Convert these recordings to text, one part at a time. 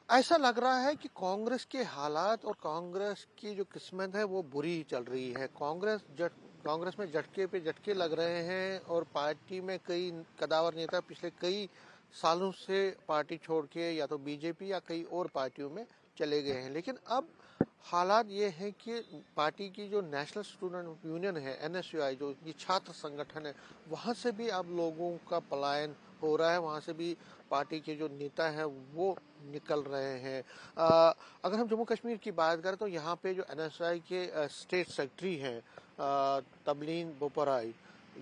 ऐसा लग रहा है कि कांग्रेस के हालात और कांग्रेस की जो किस्मत है वो बुरी चल रही है। कांग्रेस में झटके पे झटके लग रहे हैं और पार्टी में कई कदावर नेता पिछले कई सालों से पार्टी छोड़ के या तो बीजेपी या कई और पार्टियों में चले गए हैं। लेकिन अब हालात ये हैं कि पार्टी की जो नेशनल स्टूडेंट यूनियन है, एनएसयूआई, जो ये छात्र संगठन है, वहाँ से भी अब लोगों का पलायन हो रहा है। वहाँ से भी पार्टी के जो नेता हैं वो निकल रहे हैं। अगर हम जम्मू कश्मीर की बात करें तो यहाँ पे जो एनएसयूआई के स्टेट सेक्रेटरी हैं, तबलीन बोपराई,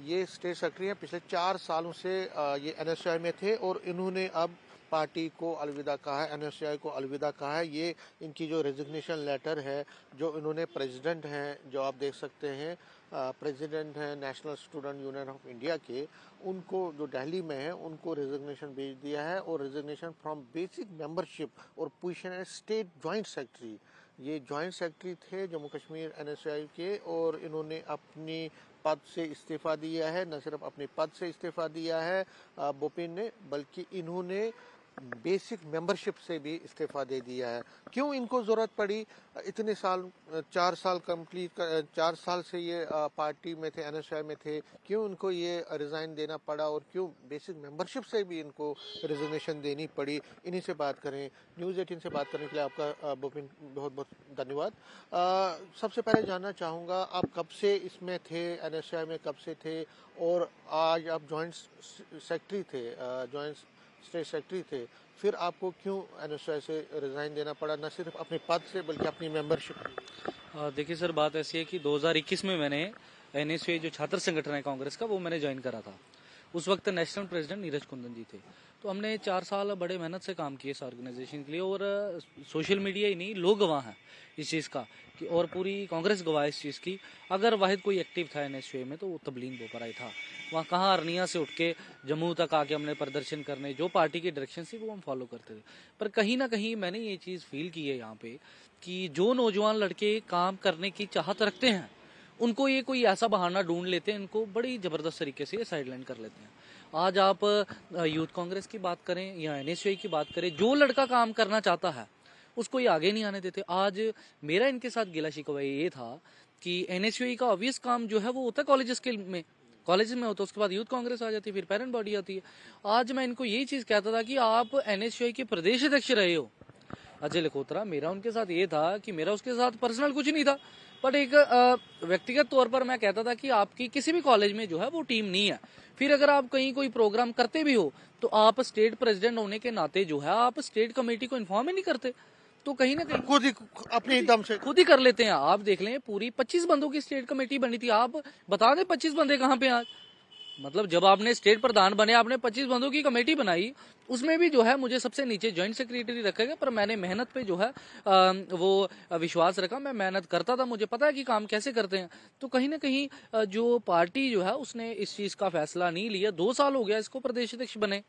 ये स्टेट सेक्रेटरी हैं। पिछले 4 सालों से ये एनएसयूआई में थे और इन्होंने अब पार्टी को अलविदा कहा है, एनएसयूआई को अलविदा कहा है। ये इनकी जो रेजिग्नेशन लेटर है, जो इन्होंने प्रेसिडेंट हैं, जो आप देख सकते हैं, प्रेसिडेंट हैं national student union of India के, उनको जो दिल्ली में है उनको रेजिग्नेशन भेज दिया है और रेजिग्नेशन फ्रॉम बेसिक मेंबरशिप और पोजीशन है स्टेट जॉइंट सेक्रेटरी। ये जॉइंट सेक्रेटरी थे जम्मू कश्मीर एनएसयूआई के और इन्होंने अपनी पद से इस्तीफा दिया है। न सिर्फ अपने पद से इस्तीफा दिया है बोपिन ने, बल्कि इन्होंने बेसिक मेंबरशिप से भी इस्तीफा दे दिया है। क्यों इनको जरूरत पड़ी? इतने साल, 4 साल कंप्लीट, 4 साल से ये पार्टी में थे, एनएसयूआई में थे, क्यों इनको ये रिजाइन देना पड़ा और क्यों बेसिक मेंबरशिप से भी इनको रिजिग्नेशन देनी पड़ी? इन्हीं से बात करें। न्यूज़ 18 से बात करने के लिए आपका बुपिन बहुत बहुत धन्यवाद। सबसे पहले जानना चाहूँगा, आप कब से इसमें थे, एनएसयूआई में कब से थे, और आज आप जॉइंट सेक्रेटरी थे, जॉइंट स्टेट सेक्रेटरी थे, फिर आपको क्यों एनएसयूआई से रिजाइन देना पड़ा, न सिर्फ अपने पद से बल्कि अपनी मेंबरशिप? देखिए सर, बात ऐसी है कि 2021 में मैंने एनएसयूआई जो छात्र संगठन है कांग्रेस का, वो मैंने ज्वाइन करा था। उस वक्त नेशनल प्रेसिडेंट नीरज कुंदन जी थे। तो हमने 4 साल बड़े मेहनत से काम किए इस ऑर्गेनाइजेशन के लिए, और सोशल मीडिया ही नहीं, लोग गवाह हैं इस चीज़ का कि, और पूरी कांग्रेस गवाह इस चीज़ की। अगर वाहिद कोई एक्टिव था एनएसयूआई में तो वो तबलीन बोपराई था। वहाँ कहाँ अरनिया से उठ के जम्मू तक आके हमने प्रदर्शन करने, जो पार्टी की डायरेक्शन थी वो हम फॉलो करते थे। पर कहीं ना कहीं मैंने ये चीज़ फील की है यहाँ पे कि जो नौजवान लड़के काम करने की चाहत रखते हैं, उनको ये कोई ऐसा बहाना ढूंढ लेते हैं, इनको बड़ी ज़बरदस्त तरीके से ये साइडलाइन कर लेते हैं। आज आप यूथ कांग्रेस की बात करें या एनएसयूआई की बात करें, जो लड़का काम करना चाहता है उसको ये आगे नहीं आने देते। आज मेरा इनके साथ गिला शिकवा ये था कि एनएसयूआई का ऑब्वियस काम जो है वो होता है कॉलेज में होता है, उसके बाद यूथ कांग्रेस आ जाती है, फिर पेरेंट बॉडी आती है। आज मैं इनको यही चीज़ कहता था कि आप एनएसयूआई के प्रदेश अध्यक्ष रहे हो अजय लखोत्रा। मेरा उनके साथ ये था कि मेरा उसके साथ पर्सनल कुछ नहीं था, बट एक व्यक्तिगत तौर पर मैं कहता था कि आपकी किसी भी कॉलेज में जो है वो टीम नहीं है। फिर अगर आप कहीं कोई प्रोग्राम करते भी हो तो आप स्टेट प्रेसिडेंट होने के नाते जो है आप स्टेट कमेटी को इन्फॉर्म ही नहीं करते। तो कहीं ना कहीं खुद ही अपने दम से खुद ही कर लेते हैं। आप देख लें, पूरी 25 बंदों की स्टेट कमेटी बनी थी। आप बता दें 25 बंदे कहाँ पे आज? मतलब जब आपने स्टेट प्रधान बने, आपने 25 बंदों की कमेटी बनाई, उसमें भी जो है मुझे सबसे नीचे ज्वाइंट सेक्रेटरी रखा गया। पर मैंने मेहनत पे जो है वो विश्वास रखा। मैं मेहनत करता था, मुझे पता है कि काम कैसे करते हैं। तो कहीं ना कहीं जो पार्टी जो है उसने इस चीज़ का फैसला नहीं लिया। 2 साल हो गया इसको प्रदेश अध्यक्ष बने,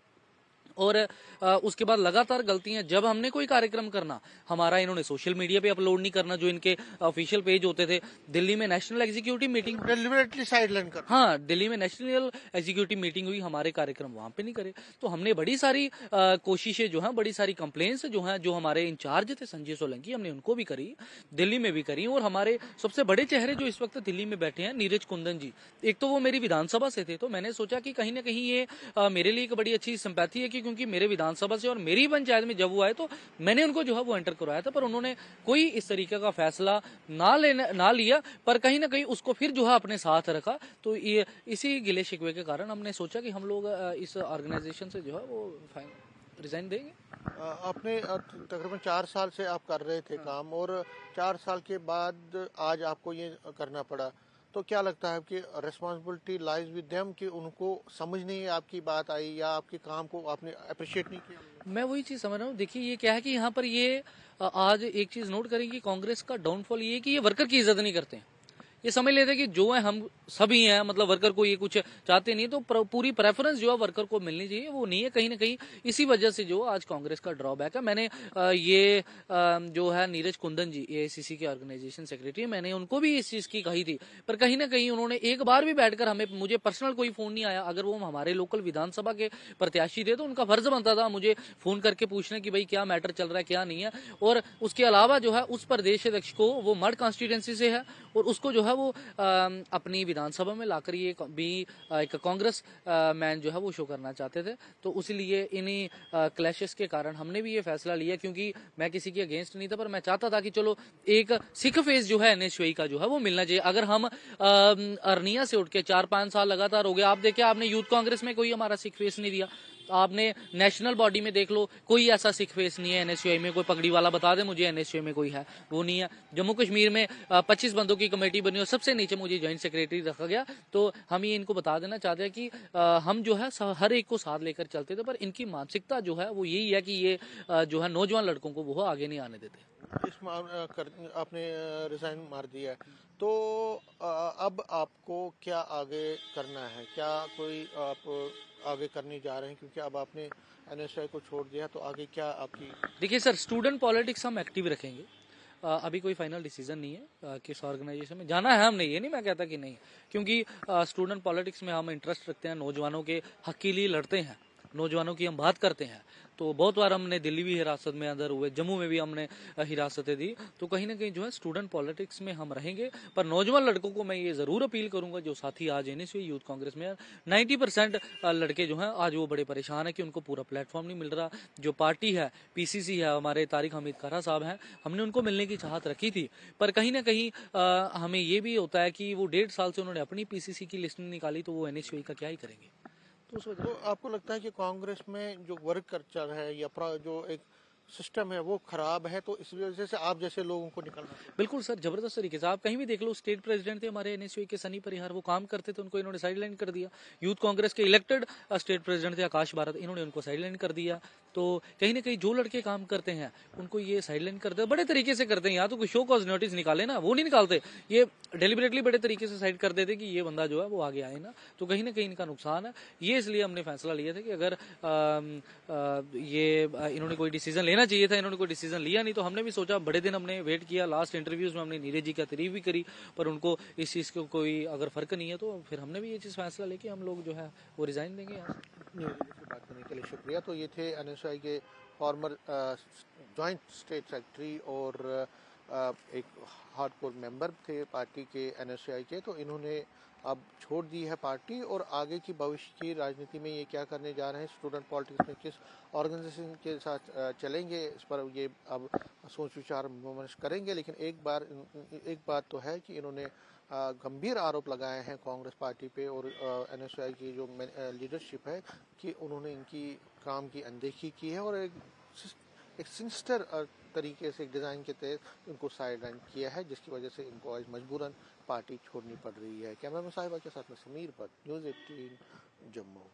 और उसके बाद लगातार गलतियां। जब हमने कोई कार्यक्रम करना, हमारा इन्होंने सोशल मीडिया पे अपलोड नहीं करना, जो इनके ऑफिशियल पेज होते थे। दिल्ली में national executive meeting, deliberately sideline कर। हाँ, दिल्ली में नेशनल एग्जीक्यूटिव मीटिंग हुई, हमारे कार्यक्रम वहां पे नहीं करे। तो हमने बड़ी सारी कोशिशें जो हैं, बड़ी सारी कंप्लेंट्स जो हैं, जो हमारे इंचार्ज थे संजय सोलंकी, हमने उनको भी करी, दिल्ली में भी करी। और हमारे सबसे बड़े चेहरे जो इस वक्त दिल्ली में बैठे हैं, नीरज कुंदन जी, एक तो वो मेरी विधानसभा से थे, तो मैंने सोचा कि कहीं ना कहीं ये मेरे लिए एक बड़ी अच्छी सिंपैथी है कि क्योंकि मेरे विधानसभा से और मेरी पंचायत में जब वो आए तो मैंने उनको जो है वो एंटर करवाया था। पर उन्होंने कोई इस तरीके का फैसला ना लिया, पर कहीं ना कहीं उसको फिर जो है अपने साथ रखा। तो ये इसी गिले शिकवे के कारण हमने सोचा कि हम लोग इस ऑर्गेनाइजेशन से जो है वो रिजाइन देंगे। आपने तकरीबन 4 साल से आप कर रहे थे काम, और 4 साल के बाद आज आपको ये करना पड़ा, तो क्या लगता है कि रिस्पॉन्सिबिलिटी लाइज विद देम कि उनको समझ नहीं आपकी बात आई या आपके काम को आपने अप्रिशिएट नहीं किया? मैं वही चीज समझ रहा हूँ। देखिए ये क्या है कि यहाँ पर ये आज एक चीज नोट करें कि कांग्रेस का डाउनफॉल ये है कि ये वर्कर की इज्जत नहीं करते हैं। ये समझ लेते हैं कि जो है हम सभी हैं, मतलब वर्कर को ये कुछ चाहते नहीं, तो पूरी प्रेफरेंस जो है वर्कर को मिलनी चाहिए, वो नहीं है कहीं ना कहीं। इसी वजह से जो आज कांग्रेस का ड्रॉबैक है। मैंने जो है नीरज कुंदन जी, एआईसीसी के ऑर्गेनाइजेशन सेक्रेटरी, मैंने उनको भी इस चीज की कही थी, पर कहीं ना कहीं उन्होंने एक बार भी बैठकर मुझे पर्सनल कोई फोन नहीं आया। अगर वो हमारे लोकल विधानसभा के प्रत्याशी थे तो उनका फर्ज बनता था मुझे फोन करके पूछने की भाई क्या मैटर चल रहा है क्या नहीं है। और उसके अलावा जो है उस प्रदेश अध्यक्ष को, वो मड कॉन्स्टिट्यूंसी से है, और उसको जो है वो अपनी विधानसभा में लाकर ये भी एक कांग्रेस मैन जो है वो शो करना चाहते थे। तो इसीलिए इन्हीं क्लैशेस के कारण हमने भी ये फैसला लिया, क्योंकि मैं किसी के अगेंस्ट नहीं था, पर मैं चाहता था कि चलो एक सिख फेस जो है एनएसयूआई का जो है वो मिलना चाहिए। अगर हम अरनिया से उठ के 4-5 साल लगातार हो गया, आप देखिए, आपने यूथ कांग्रेस में कोई हमारा सिख फेस नहीं दिया, आपने नेशनल बॉडी में देख लो, कोई ऐसा सिख फेस नहीं है एनएसयूआई में। कोई पगड़ी वाला बता दे मुझे एनएसयूआई में कोई है, वो नहीं है। जम्मू कश्मीर में 25 बंदों की कमेटी बनी और सबसे नीचे मुझे ज्वाइंट सेक्रेटरी रखा गया। तो हम ये इनको बता देना चाहते हैं कि हम जो है हर एक को साथ लेकर चलते थे, पर इनकी मानसिकता जो है वो यही है कि ये जो है नौजवान लड़कों को वो आगे नहीं आने देते। आपने रिजाइन मार दिया है, तो अब आपको क्या आगे करना है? क्या कोई आप आगे करने जा रहे हैं, क्योंकि अब आपने एनएसआई को छोड़ दिया, तो आगे क्या आपकी? देखिए सर, स्टूडेंट पॉलिटिक्स हम एक्टिव रखेंगे। अभी कोई फाइनल डिसीजन नहीं है किस ऑर्गेनाइजेशन में जाना है हमने, ये नहीं मैं कहता कि नहीं, क्योंकि स्टूडेंट पॉलिटिक्स में हम इंटरेस्ट रखते हैं, नौजवानों के हक के लिए लड़ते हैं, नौजवानों की हम बात करते हैं। तो बहुत बार हमने दिल्ली भी हिरासत में अंदर हुए, जम्मू में भी हमने हिरासतें दी। तो कहीं ना कहीं जो है स्टूडेंट पॉलिटिक्स में हम रहेंगे, पर नौजवान लड़कों को मैं ये जरूर अपील करूंगा, जो साथी आज एनएसयूआई यूथ कांग्रेस में 90% लड़के जो हैं आज वो बड़े परेशान है कि उनको पूरा प्लेटफॉर्म नहीं मिल रहा। जो पार्टी है, पीसीसी है, हमारे तारिक हमीद खारा साहब हैं, हमने उनको मिलने की चाहत रखी थी, पर कहीं ना कहीं हमें ये भी होता है कि वो 1.5 साल से उन्होंने अपनी पीसीसी की लिस्ट नहीं निकाली, तो वो एनएसयूआई का क्या ही करेंगे। तो उस वजह तो आपको लगता है कि कांग्रेस में जो वर्क कल्चर है या जो एक सिस्टम है वो खराब है, तो इस वजह से आप जैसे लोगों को निकलना? बिल्कुल सर, जबरदस्त तरीके से आप कहीं भी देख लो, स्टेट प्रेसिडेंट थे हमारे एनएसयूआई के सनी परिहार, वो काम करते थे, उनको इन्होंने साइडलाइन कर दिया। यूथ कांग्रेस के इलेक्टेड स्टेट प्रेसिडेंट थे आकाश भारत, इन्होंने उनको साइडलाइन कर दिया। तो कहीं ना कहीं जो लड़के काम करते हैं उनको ये साइडलाइन करते हैं, बड़े तरीके से करते हैं। यहाँ तो कोई शो कॉज नोटिस निकाले ना, वो नहीं निकालते, ये डेलिबरेटली बड़े तरीके से साइड कर देते कि ये बंदा जो है वो आगे आए ना। तो कहीं ना कहीं इनका नुकसान है। ये इसलिए हमने फैसला लिया था कि अगर इन्होंने कोई डिसीजन लेना चाहिए था, इन्होंने कोई डिसीजन लिया नहीं, तो हमने भी सोचा, बड़े दिन हमने वेट किया। लास्ट इंटरव्यूज में हमने नीरज जी का तारीफ भी करी, पर उनको इस चीज़ को कोई अगर फर्क नहीं है, तो फिर हमने भी ये चीज़ फैसला लेके हम लोग जो है वो रिजाइन देंगे यहाँ से। नीरज जी से बात करने के लिए शुक्रिया। तो ये थे एनएसआई के फॉर्मर जॉइंट स्टेट सेक्रेटरी और एक हार्डकोर मेंबर थे पार्टी के एनएसआई के। तो इन्होंने अब छोड़ दी है पार्टी, और आगे की भविष्य की राजनीति में ये क्या करने जा रहे हैं, स्टूडेंट पॉलिटिक्स में किस ऑर्गेनाइजेशन के साथ चलेंगे, इस पर ये अब सोच विचार विमर्श करेंगे। लेकिन एक बात तो है कि इन्होंने गंभीर आरोप लगाए हैं कांग्रेस पार्टी पे और एनएसयूआई की जो लीडरशिप है, कि उन्होंने इनकी काम की अनदेखी की है, और एक सिंस्टर तरीके से एक डिज़ाइन के तहत उनको साइडलाइन किया है, जिसकी वजह से इनको आज मजबूरन पार्टी छोड़नी पड़ रही है। कैमरा में साहिबा के साथ में समीर भट्ट, न्यूज़ 18 जम्मू।